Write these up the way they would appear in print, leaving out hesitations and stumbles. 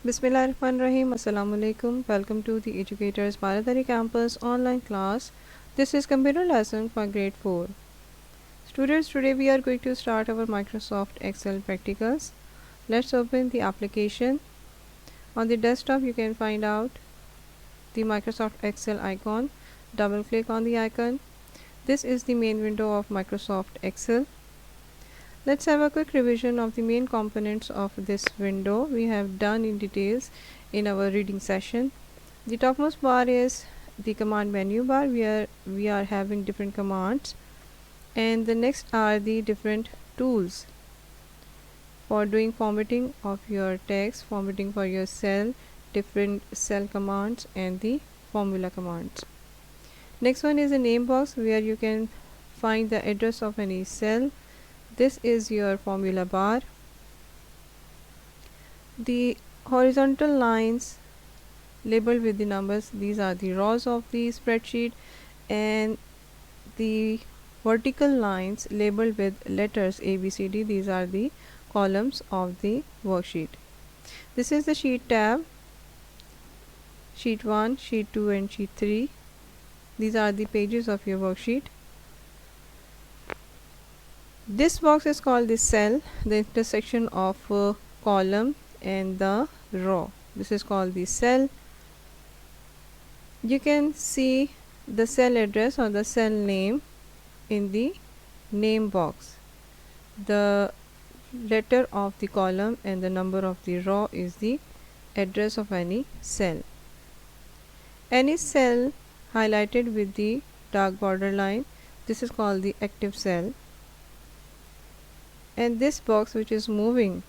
Bismillahirrahmanirrahim. Assalamu alaikum. Welcome to the Educators Bharatari Campus online class. This is computer lesson for grade 4. Students, today we are going to start our Microsoft Excel practicals. Let's open the application. On the desktop you can find out the Microsoft Excel icon. Double click on the icon. This is the main window of Microsoft Excel. Let's have a quick revision of the main components of this window we have done in details in our reading session. The topmost bar is the command menu bar where we are having different commands, and the next are the different tools for doing formatting of your text, formatting for your cell, different cell commands and the formula commands. Next one is the name box where you can find the address of any cell. This is your formula bar. The horizontal lines labeled with the numbers, these are the rows of the spreadsheet, and the vertical lines labeled with letters A, B, C, D, these are the columns of the worksheet. This is the sheet tab, sheet 1, sheet 2 and sheet 3. These are the pages of your worksheet. This box is called the cell, the intersection of column and the row. This is called the cell. You can see the cell address or the cell name in the name box. The letter of the column and the number of the row is the address of any cell. Any cell highlighted with the dark border line, this is called the active cell. And this box which is moving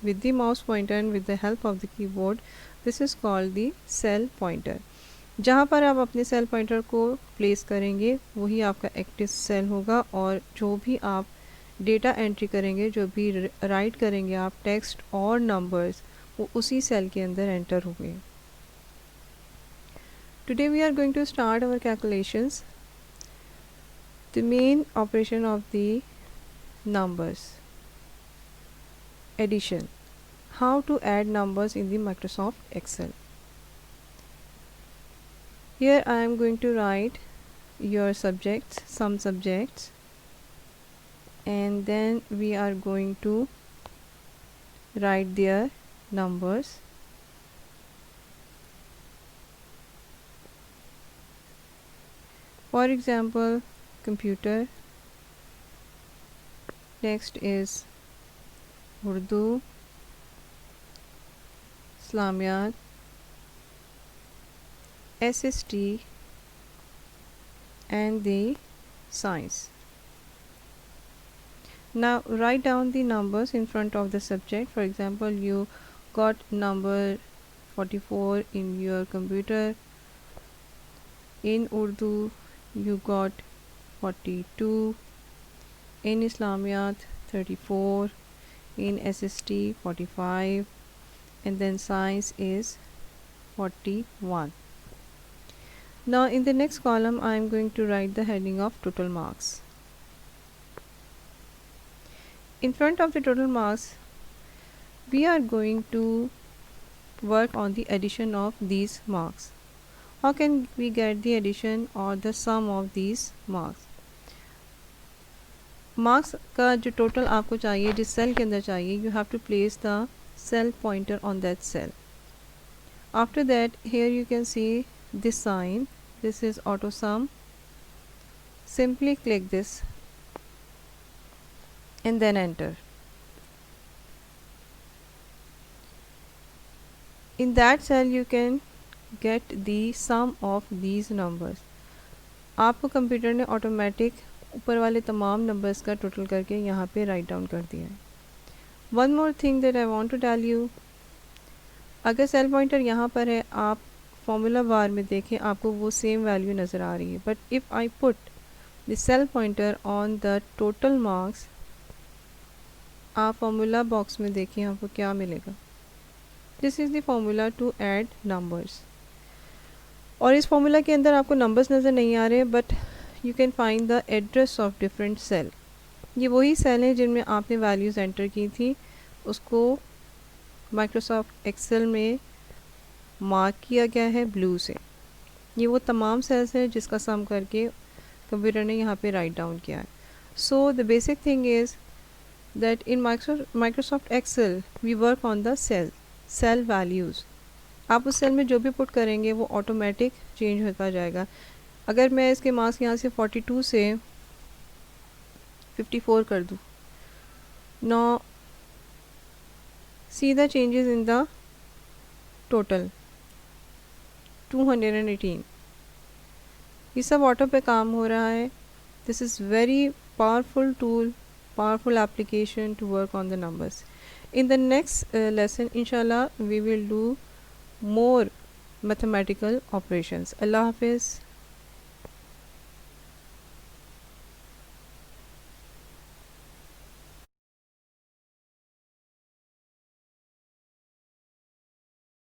with the mouse pointer and with the help of the keyboard, this is called the cell pointer. जहाँ पर आप अपने cell pointer को place करेंगे वही आपका active cell होगा, और जो भी आप डेटा एंट्री करेंगे, जो भी राइट करेंगे आप टेक्स्ट और नंबर्स, वो उसी सेल के अंदर एंटर होंगे. Today we are going to start our calculations. The main operation of the numbers, addition. How to add numbers in the Microsoft Excel. Here I am going to write your subjects, some subjects, and then we are going to write their numbers. For example, computer. Next is Urdu, Islamiyat, SST and the science. Now write down the numbers in front of the subject. For example, you got number 44 in your computer. In Urdu you got 42, in Islamiyat 34, in SST 45, and then science is 41. Now in the next column I am going to write the heading of total marks. In front of the total marks we are going to work on the addition of these marks. How can we get the addition or the sum of these marks? Marks का जो total आपको चाहिए, जिस cell के अंदर चाहिए, you have to place the cell pointer on that cell. After that, here you can see this sign. This is auto sum. Simply click this and then enter. In that cell you can get the sum of these numbers. आपको computer ने automatic ऊपर वाले तमाम numbers का total करके यहाँ पे write down कर दिया है. One more thing that I want to tell you, अगर सेल पॉइंटर यहाँ पर है, आप फॉर्मूला बार में देखें आपको वो सेम वैल्यू नज़र आ रही है. But if I put the cell pointer on the total marks, आप फॉर्मूला बॉक्स में देखें आपको क्या मिलेगा. This is the formula to add numbers. और इस फॉर्मूला के अंदर आपको नंबर्स नज़र नहीं आ रहे, but you can find the address of different cell. ये वही सेल हैं जिनमें आपने वैल्यूज़ एंटर की थी, उसको माइक्रोसॉफ्ट एक्सेल में मार्क किया गया है ब्लू से। ये वो तमाम सेल्स हैं जिसका सम करके कंप्यूटर ने यहाँ पे राइट डाउन किया है। So the basic thing is that in Microsoft Excel we work on the cell values. आप उस सेल में जो भी पुट करेंगे वो ऑटोमेटिक चेंज होता जाएगा। अगर मैं इसके मार्क्स यहाँ से 42 से 54 कर दूँ, now see the changes in the total 218। ये सब ऑटो पे काम हो रहा है। This is very powerful tool, powerful application to work on the numbers. In the next lesson, inshallah, we will do more mathematical operations. Allah Hafiz.